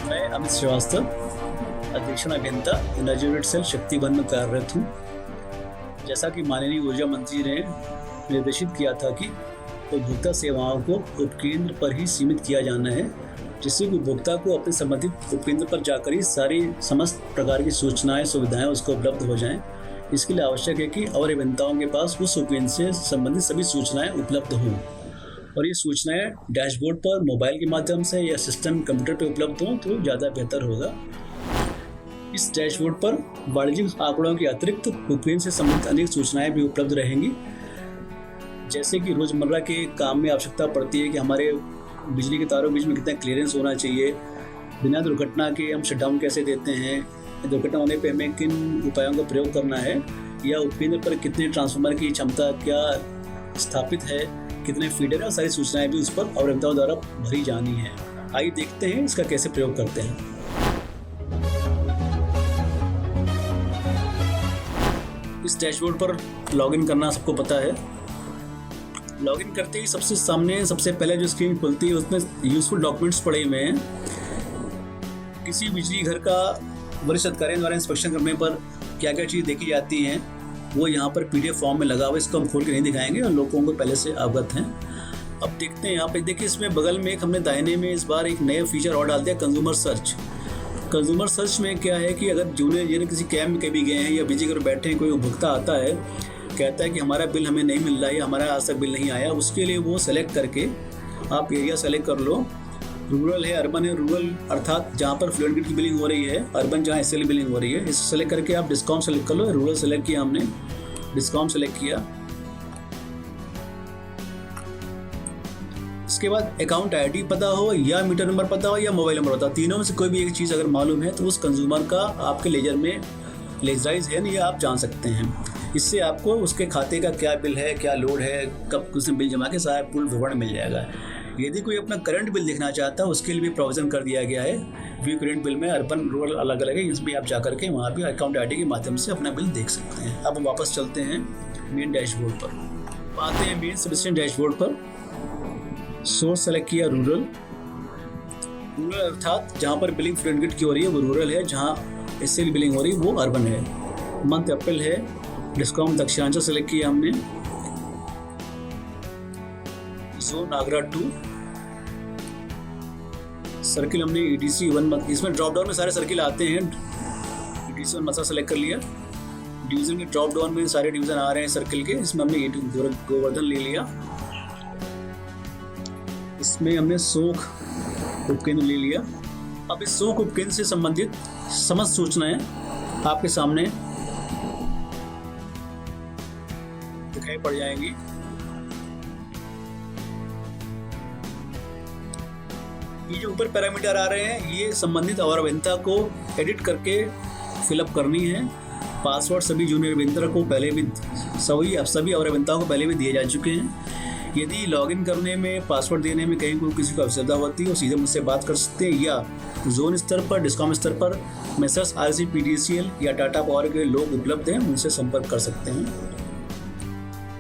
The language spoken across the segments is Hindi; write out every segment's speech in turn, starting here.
मैं अमित श्रीवास्तव, अधीक्षण अभियंता एनर्जी यूनिट सेल शक्ति वन में कार्यरत हूँ। जैसा कि माननीय ऊर्जा मंत्री ने निर्देशित किया था कि उपभोक्ता सेवाओं को उपकेंद्र पर ही सीमित किया जाना है, जिससे कि उपभोक्ता को अपने संबंधित उपकेंद्र पर जाकर ही सारी समस्त प्रकार की सूचनाएं सुविधाएं उसको उपलब्ध हो जाएं। इसके लिए आवश्यक है कि और अभियंताओं के पास उस उपकेंद्र से संबंधित सभी सूचनाएं उपलब्ध हों और ये सूचनाएं डैशबोर्ड पर मोबाइल के माध्यम से या सिस्टम कंप्यूटर पर उपलब्ध हों तो ज़्यादा बेहतर होगा। इस डैशबोर्ड पर वाणिज्यिक आंकड़ों के अतिरिक्त उपकेंद्र से संबंधित अनेक सूचनाएं भी उपलब्ध रहेंगी, जैसे कि रोज़मर्रा के काम में आवश्यकता पड़ती है कि हमारे बिजली के तारों के बीच में कितना क्लियरेंस होना चाहिए, बिना दुर्घटना के हम शटडाउन कैसे देते हैं, दुर्घटना होने पर हमें किन उपायों का प्रयोग करना है, या उपकेंद्र पर कितने ट्रांसफार्मर की क्षमता क्या स्थापित है, कितने फीडर है, सारी सूचनाएं भी उस पर और अभियंताओं द्वारा भरी जानी है। आइए देखते हैं इसका कैसे प्रयोग करते हैं। इस डैशबोर्ड पर लॉगिन करना सबको पता है। लॉगिन करते ही सबसे पहले जो स्क्रीन खुलती है उसमें यूजफुल डॉक्यूमेंट्स पड़े हुए हैं। किसी बिजली घर का वरिष्ठ अधिकारियों द्वारा इंस्पेक्शन करने पर क्या क्या चीज़ देखी जाती हैं वो यहाँ पर PDF फॉर्म में लगा हुआ है। इसको हम खोल के नहीं दिखाएंगे और लोगों को पहले से अवगत हैं। अब देखते हैं यहाँ पे, देखिए इसमें बगल में हमने दाहिने में इस बार एक नया फीचर और डाल दिया, कंज्यूमर सर्च। कंज्यूमर सर्च में क्या है कि अगर जूनियर किसी कैंप में कभी गए हैं या बिजली घर बैठे हैं, कोई उपभोक्ता आता है कहता है कि हमारा बिल हमें नहीं मिल रहा है, हमारा आज तक बिल नहीं आया, उसके लिए वो सेलेक्ट करके आप एरिया सेलेक्ट कर लो, रूरल है, अर्बन है। रूरल अर्थात जहाँ पर फ्लड ग्रिड की बिलिंग हो रही है, अर्बन जहाँ SL बिलिंग हो रही है, इसको सेलेक्ट करके आप डिस्कॉम सेलेक्ट कर लो। रूरल सेलेक्ट किया हमने, डिस्कॉम सेलेक्ट किया। इसके बाद अकाउंट ID पता हो या मीटर नंबर पता हो या मोबाइल नंबर पता हो, तीनों में से कोई भी एक चीज़ अगर मालूम है तो उस कंज्यूमर का आपके लेजर में लेजराइज है नहीं, आप जान सकते हैं। इससे आपको उसके खाते का क्या बिल है, क्या लोड है, कब उसने बिल जमा के सारा पूर्ण विवरण मिल जाएगा। यदि कोई अपना करंट बिल देखना चाहता है उसके लिए भी प्रोविजन कर दिया गया है। व्यू करंट बिल में अर्बन रूरल अलग अलग है, इसमें आप जाकर के वहाँ भी अकाउंट ID के माध्यम से अपना बिल देख सकते हैं। अब हम वापस चलते हैं मेन डैशबोर्ड पर, आते हैं मेन सब्सक्रिप्शन डैशबोर्ड पर। सोर्स सेलेक्ट किया रूरल अर्थात जहाँ पर बिलिंग फ्लड ग्रिड की हो रही है वो रूरल है, जहाँ SL बिलिंग हो रही है वो अर्बन है। मंथ अप्रैल है, डिस्कॉम दक्षिणांचल सेलेक्ट किया हमने, जोन आगरा 2, सर्किल हमने EDC 1, इसमें ड्रॉप डाउन में सारे सर्किल आते हैं। EDC 1 मसा सेलेक्ट कर लिया। डिवीजन के ड्रॉप डाउन में सारे डिवीजन आ रहे हैं सर्किल के, इसमें हमने गोवर्धन ले लिया। इसमें हमने सोख उपकेंद्र ले लिया। अब इस सोख उपकेंद्र से संबंधित समस्त सूचनाएं आपके सामने दिखाई पड़ जाएंगी। ये जो ऊपर पैरामीटर आ रहे हैं ये संबंधित और अभियंता को एडिट करके फिलअप करनी है। पासवर्ड सभी जूनियर अभियंता को पहले भी सभी और अभियंताओं को पहले भी दिए जा चुके हैं। यदि लॉगिन करने में पासवर्ड देने में कहीं कोई किसी को असुविधा होती है वो सीधे मुझसे बात कर सकते हैं, या जोन स्तर पर, डिस्कॉम स्तर पर मेसर्स RC PDCL या टाटा पावर के लोग उपलब्ध हैं, उनसे संपर्क कर सकते हैं।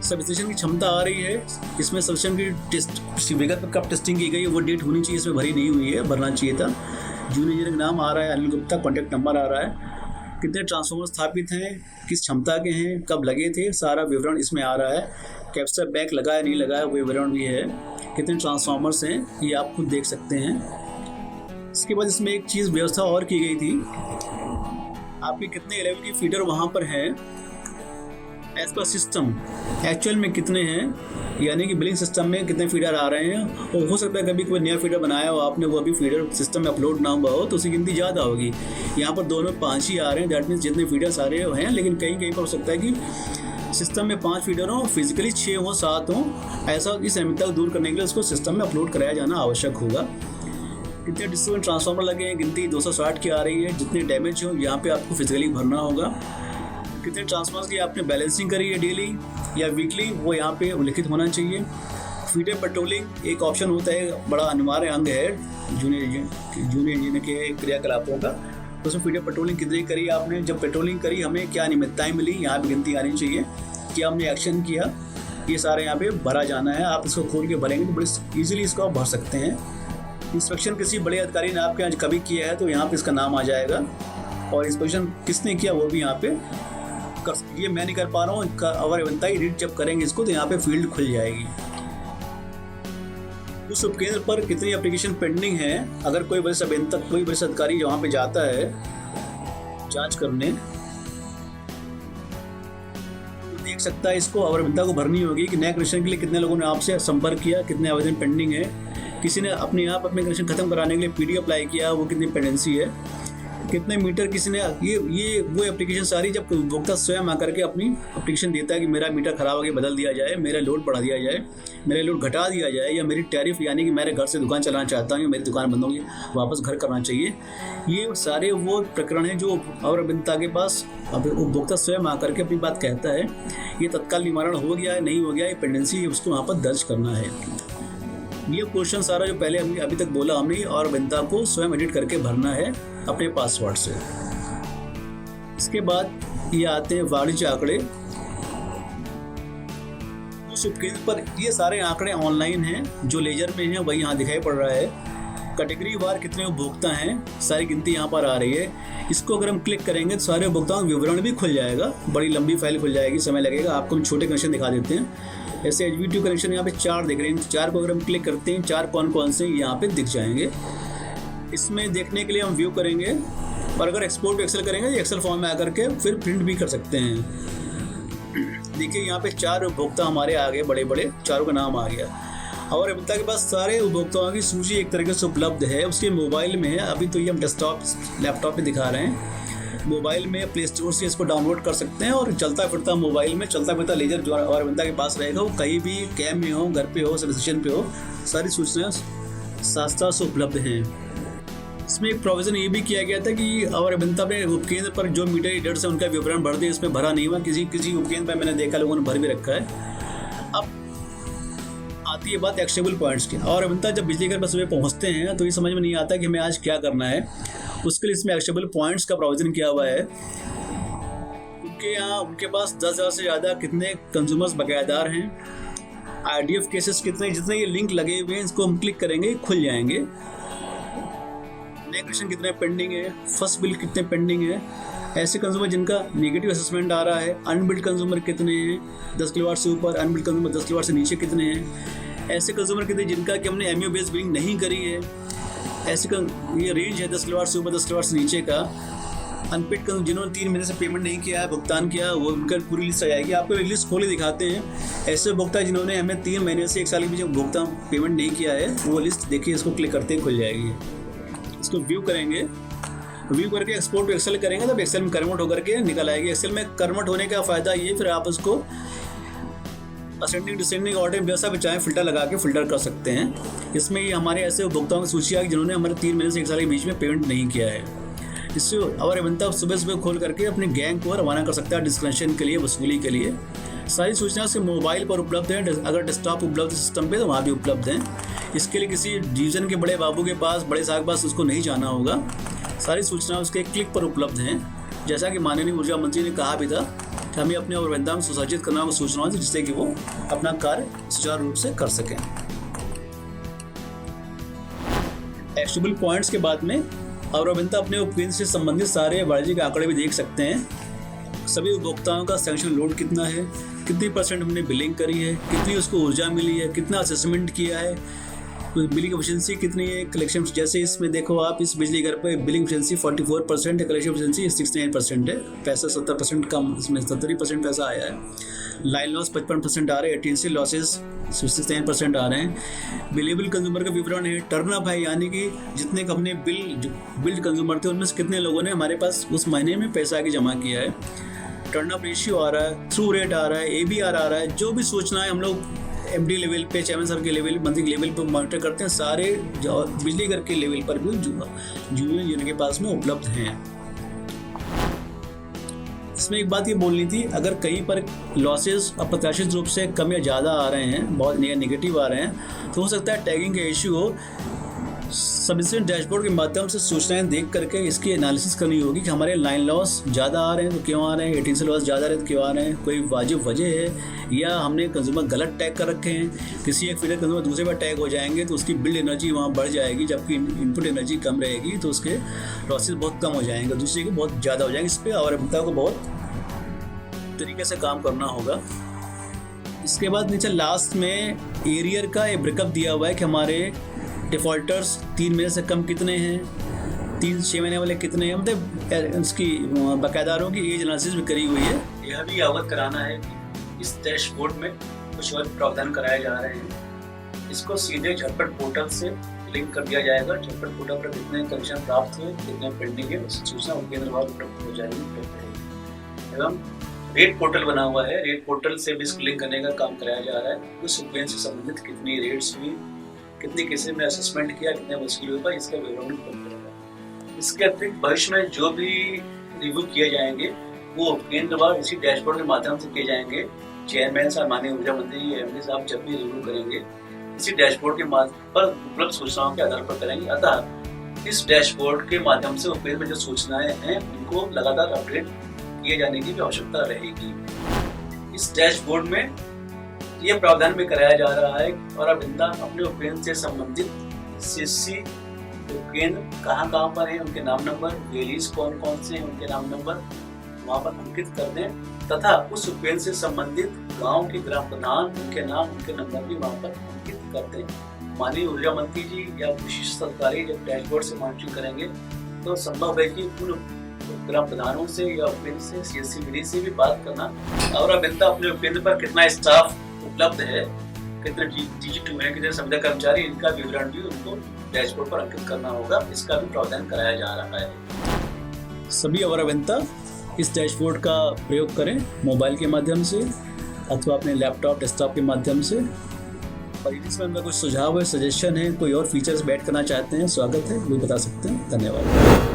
सब स्टेशन की क्षमता आ रही है, इसमें सबस्टेशन की टेस्ट विगत पर कब टेस्टिंग की गई है वो डेट होनी चाहिए, इसमें भरी नहीं हुई है, भरना चाहिए था। जूनियर इंजीनियर नाम आ रहा है अनिल गुप्ता, कॉन्टैक्ट नंबर आ रहा है, कितने ट्रांसफार्मर स्थापित हैं, किस क्षमता के हैं, कब लगे थे, सारा विवरण इसमें आ रहा है। कैप्चर बैंक लगा है नहीं लगा है वो विवरण भी है, कितने ट्रांसफार्मर्स हैं ये आप खुद देख सकते हैं। इसके बाद इसमें एक चीज़ व्यवस्था और की गई थी, आपके कितने लेवल की फीडर वहाँ पर हैं एज पर सिस्टम, एक्चुअल में कितने हैं, यानी कि बिलिंग सिस्टम में कितने फीडर आ रहे हैं। और हो सकता है कभी कोई नया फीडर बनाया हो आपने, वो अभी फीडर सिस्टम में अपलोड ना हुआ हो तो उसकी गिनती ज़्यादा होगी। यहाँ पर दोनों 5 ही आ रहे हैं, दैट मीन्स जितने फीडर सारे हैं, लेकिन कहीं पर हो सकता है कि सिस्टम में 5 फीडर हों, फिजिकली 6 हों, 7 हों। ऐसा इस अहमियत को दूर करने के लिए उसको सिस्टम में अपलोड कराया जाना आवश्यक होगा। कितने डिस्ट्रीब्यूशन ट्रांसफार्मर लगे हैं, गिनती 260 की आ रही है। जितने डैमेज हो यहाँ पे आपको फिजिकली भरना होगा। कितने ट्रांसफार्मर की आपने बैलेंसिंग करी है डेली या वीकली, वो यहाँ पे उल्लिखित होना चाहिए। फीडर पेट्रोलिंग एक ऑप्शन होता है, बड़ा अनिवार्य अंग है जूनियर इंजीनियर के क्रियाकलापों का। तो उसमें फीडर पेट्रोलिंग कितनी करी आपने, जब पेट्रोलिंग करी हमें क्या निमित्ताएँ मिली, यहाँ पर गिनती आनी चाहिए। क्या हमने एक्शन किया, ये सारे यहाँ पे भरा जाना है। आप इसको खोल के भरेंगे तो बड़े ईजिली इसको आप भर सकते हैं। इंस्पेक्शन किसी बड़े अधिकारी ने आपके यहाँ कभी किया है तो यहाँ पे इसका नाम आ जाएगा, और इंस्पेक्शन किसने किया वो भी यहाँ पे ये मैं नहीं कर पा रहा हूँ, अवर अभियंता एडिट जब करेंगे इसको तो यहाँ पे फील्ड खुल जाएगी। उस उपकेंद्र पर कितनी एप्लीकेशन पेंडिंग है, अगर कोई वरिष्ठ अभियंता कोई वरिष्ठ अधिकारी वहाँ पे जाता है जांच करने तो देख सकता है इसको अवर अभियंता को भरनी होगी कि नए कनेक्शन के लिए कितने लोगों ने आपसे संपर्क किया, कितने आवेदन पेंडिंग है, किसी ने अपने कनेक्शन खत्म कराने के लिए पीडी अप्लाई किया, वो कितनी पेंडेंसी है, कितने मीटर किसी ने ये वो एप्लीकेशन सारी जब उपभोक्ता स्वयं आकर के अपनी एप्लीकेशन देता है कि मेरा मीटर खराब हो गया बदल दिया जाए, मेरा लोड बढ़ा दिया जाए, मेरा लोड घटा दिया जाए, या मेरी टैरिफ यानी कि मेरे घर से दुकान चलाना चाहता हूँ, मेरी दुकान बंद होगी वापस घर करना चाहिए, ये सारे वो प्रकरण हैं जो अवर अभियंता के पास उपभोक्ता स्वयं आकर के अपनी बात कहता है। ये तत्काल निवारण हो गया है नहीं हो गया, ये पेंडेंसी उसको वहाँ पर दर्ज करना है। ये क्वेश्चन सारा जो पहले हमने अभी तक बोला हमने, और अभियंता को स्वयं एडिट करके भरना है अपने पासवर्ड से। इसके बाद ये आते हैं वाणिज्य आंकड़े। उस उपकेंद्र पर ये सारे आंकड़े ऑनलाइन हैं, जो लेजर में हैं वही यहाँ दिखाई पड़ रहा है। कैटेगरी वार कितने उपभोक्ता हैं सारी गिनती यहाँ पर आ रही है। इसको अगर हम क्लिक करेंगे तो सारे उपभोक्ताओं का विवरण भी खुल जाएगा, बड़ी लंबी फाइल खुल जाएगी, समय लगेगा। आपको हम छोटे कनेक्शन दिखा देते हैं। ऐसे HVTO कनेक्शन यहाँ पे 4 दिख रहे हैं, 4 को अगर हम क्लिक करते हैं 4 कौन कौन से यहाँ पे दिख जाएंगे। इसमें देखने के लिए हम व्यू करेंगे, और अगर एक्सपोर्ट एक्सेल करेंगे एक्सेल फॉर्म में आकर के फिर प्रिंट भी कर सकते हैं। देखिए यहाँ पे 4 उपभोक्ता हमारे आ गए, बड़े बड़े चारों का नाम आ गया। और अभियंता के पास सारे उपभोक्ताओं की सूची एक तरीके से उपलब्ध है, उसके मोबाइल में है। अभी तो ये हम डेस्कटॉप लैपटॉप पे दिखा रहे हैं। मोबाइल में प्ले स्टोर से इसको डाउनलोड कर सकते हैं, और चलता फिरता मोबाइल में चलता फिरता लेजर जो और अभियंता के पास रहेगा, वो कहीं भी कैब में हो, घर पे हो, सब स्टेशन पे हो, सारी सूचनाएं साथ से उपलब्ध हैं। इसमें एक प्रोविजन ये भी किया गया था कि और अभियंता अपने उपकेंद्र पर जो मीटर रीडर से उनका विवरण भर दे, इसमें भरा नहीं हुआ। किसी उपकेंद्र पर मैंने देखा लोगों ने भर भी रखा है। अब आती है बात एक्शनेबल पॉइंट्स की। और अभियंता जब बिजली घर पर सुबह पहुंचते हैं तो ये समझ में नहीं आता कि हमें आज क्या करना है। उसके लिए इसमें एक्शनेबल पॉइंट्स का प्रोविजन किया हुआ है। उनके पास 10,000 से ज़्यादा कितने कंज्यूमर्स बकायादार हैं, IDF केसेस कितने, जितने ये लिंक लगे हुए हैं इसको हम क्लिक करेंगे खुल जाएंगे। नए कनेक्शन कितने पेंडिंग है, फर्स्ट बिल कितने पेंडिंग है, ऐसे कंज्यूमर जिनका नेगेटिव असेसमेंट आ रहा है, अनबिल्ड कंज्यूमर कितने हैं 10 किलोवाट से ऊपर, अनबिल्ड कंज्यूमर 10 किलोवाट से नीचे कितने हैं, ऐसे कंज्यूमर कितने जिनका कि हमने MU बेस्ड बिलिंग नहीं करी है, ऐसे ये रेंज है 10 किलोवाट से ऊपर 10 किलोवाट से नीचे का। अनपेड कंज्यूमर जिन्होंने 3 महीने से पेमेंट नहीं किया है, भुगतान किया, वो उनका पूरी लिस्ट आ जाएगी। आपको एक लिस्ट खोले दिखाते हैं ऐसे उपभोक्ता जिन्होंने हमें 3 महीने से 1 साल के बीच भुगतान पेमेंट नहीं किया है, वो लिस्ट देखिए, इसको क्लिक करते ही खुल जाएगी। इसको व्यू करेंगे, व्यू करके एक्सपोर्ट टू एक्सेल करेंगे तब एक्सेल में कन्वर्ट होकर के निकल आएगी। एक्सेल में कन्वर्ट होने का फ़ायदा ये, फिर आप उसको असेंडिंग डिसेंडिंग ऑर्डर में जैसा भी चाहें फिल्टर लगा के फिल्टर कर सकते हैं। इसमें ये हमारे ऐसे उपभोक्ताओं की सूची है जिन्होंने हमारे 3 महीने से 1 साल के बीच में पेमेंट नहीं किया है। इससे और अभियंता सुबह खोल करके अपने गैंग को रवाना कर सकता है डिस्कनेक्शन के लिए, वसूली के लिए। सारी सूचना से मोबाइल पर उपलब्ध है, अगर डेस्कटॉप उपलब्ध सिस्टम पे तो वहाँ भी उपलब्ध हैं। इसके लिए किसी डिवीज़न के बड़े बाबू के पास, बड़े साहब के पास उसको नहीं जाना होगा। सारी सूचना उसके क्लिक पर उपलब्ध हैं। जैसा कि माननीय ऊर्जा मंत्री ने कहा भी था कि हमें अपने और अभियंताओं को सुसज्जित करना होगा सूचनाओं से, जिससे कि वो अपना कार्य सुचारू रूप से कर सकें। एक्शनेबल पॉइंट्स के बाद में और अभियंता अपने उपकेंद्र से संबंधित सारे वाणिज्यिक आंकड़े भी देख सकते हैं। सभी उपभोक्ताओं का सैंक्शन लोड कितना है, कितनी % हमने बिलिंग करी है, कितनी उसको ऊर्जा मिली है, कितना असेसमेंट किया है, बिलिंग एफिशिएंसी कितनी है, कलेक्शन जैसे इसमें देखो आप इस बिजली घर पर बिलिंग एफिशिएंसी 44% है, कलेक्शन एफिशिएंसी 69% है, पैसा 70% कम, इसमें 70% पैसा आया है। लाइन लॉस 55% आ रहे हैं, एटीएनसी लॉसेस 69% आ रहे हैं। बिलेबल कंज्यूमर का विवरण है, टर्नअप है, यानी कि जितने हमने बिल्ड कंज्यूमर थे उनमें से कितने लोगों ने हमारे पास उस महीने में पैसा आगे जमा किया है। टर्नअप रेशियो आ रहा है, थ्रू रेट आ रहा है, ABR आ रहा है। जो भी सूचना है हम लोग MD लेवल पे, चेयरमैन साहब के लेवल, मंत्री लेवल पे मॉनिटर करते हैं। सारे बिजली घर के लेवल पर भी जूनियर जिनके पास में उपलब्ध हैं। इसमें एक बात ये बोलनी थी, अगर कहीं पर लॉसेस अप्रत्याशित रूप से कम या ज़्यादा आ रहे हैं, बहुत नेगेटिव आ रहे हैं, तो हो सकता है टैगिंग का इश्यू हो। सबमिशन डैशबोर्ड के माध्यम से सूचनाएं देख करके इसकी एनालिसिस करनी होगी कि हमारे लाइन लॉस ज़्यादा आ रहे हैं तो क्यों आ रहे हैं, एटीएनसी लॉस ज़्यादा आ रहे हैं तो क्यों आ रहे हैं, कोई वाजिब वजह है या हमने कंज्यूमर गलत टैग कर रखे हैं। किसी एक फीडर कंज्यूमर दूसरे पर टैग हो जाएंगे तो उसकी बिल्ड एनर्जी वहाँ बढ़ जाएगी, जबकि इनपुट एनर्जी कम रहेगी तो उसके लॉसेज बहुत कम हो जाएंगे, दूसरे के बहुत ज़्यादा हो जाएंगे। इस पर अवैधता को बहुत तरीके से काम करना होगा। इसके बाद नीचे लास्ट में एरियर का एक ब्रेकअप दिया हुआ है कि हमारे डिफ़ॉल्टर्स 3 महीने से कम कितने हैं, 3-6 महीने वाले कितने हैं, मतलब उसकी बकायदारों की एज एनालिसिस भी करी हुई है। यह भी अवगत कराना है कि इस डैशबोर्ड में कुछ और प्रावधान कराए जा रहे हैं। इसको सीधे झटपट पोर्टल से लिंक कर दिया जाएगा। झटपट पोर्टल पर कितने कमीशन प्राप्त हुए, कितने पेंडिंग है, उसकी सूचना केंद्रवार उपलब्ध हो जाएगी। एवं रेट पोर्टल बना हुआ है, रेट पोर्टल से भी इसको लिंक करने का काम कराया जा रहा है। उस उपकरण से संबंधित कितनी रेट्स हुई, कितने केसेस में असेसमेंट किया, कितने वसूली हुआ, इसका विवरण उपलब्ध रहेगा। इसके अतिरिक्त भविष्य में जो भी रिव्यू किए जाएंगे वो केंद्रवार इसी डैशबोर्ड के माध्यम से किए जाएंगे। चेयरमैन साहब, माननीय ऊर्जा मंत्री एमडी साहब जब भी रिव्यू करेंगे इसी डैशबोर्ड के माध्यम पर उपलब्ध सूचनाओं के आधार पर करेंगे। अतः इस डैशबोर्ड के माध्यम से उपकरण में जो सूचनाएं हैं उनको लगातार अपडेट किए जाने की भी आवश्यकता रहेगी। इस डैशबोर्ड में यह प्रावधान भी कराया जा रहा है और अभियंता अपने उपकरण से संबंधित सीएससी उपकरण कहाँ पर है, उनके नाम नंबर, वेलीज कौन कौन से हैं, उनके नाम नंबर वहाँ पर अंकित कर दें तथा उस उपकरण से संबंधित गांव के ग्राम प्रधान, उनके नाम, उनके नंबर भी वहाँ पर अंकित कर दें। माननीय ऊर्जा मंत्री जी या विशिष्ट अधिकारी जब डैशबोर्ड से मॉनिटरिंग करेंगे तो संभव है कि उन ग्राम प्रधानों से या उपकेंद्र से, सीएससी विधि से भी बात करना और अभियंता अपने उपकेंद्र पर कितना स्टाफ उपलब्ध है, कितने DG2 है, कितने संविदा कर्मचारी, इनका विवरण भी उनको डैशबोर्ड पर अंकित करना होगा। इसका भी प्रावधान कराया जा रहा है। सभी अवर अभियंता इस डैशबोर्ड का प्रयोग करें मोबाइल के माध्यम से अथवा अपने लैपटॉप डेस्कटॉप के माध्यम से। और इसमें अगर कुछ सुझाव है, सजेशन है, कोई और फीचर्स ऐड करना चाहते हैं, स्वागत है, वो बता सकते हैं। धन्यवाद।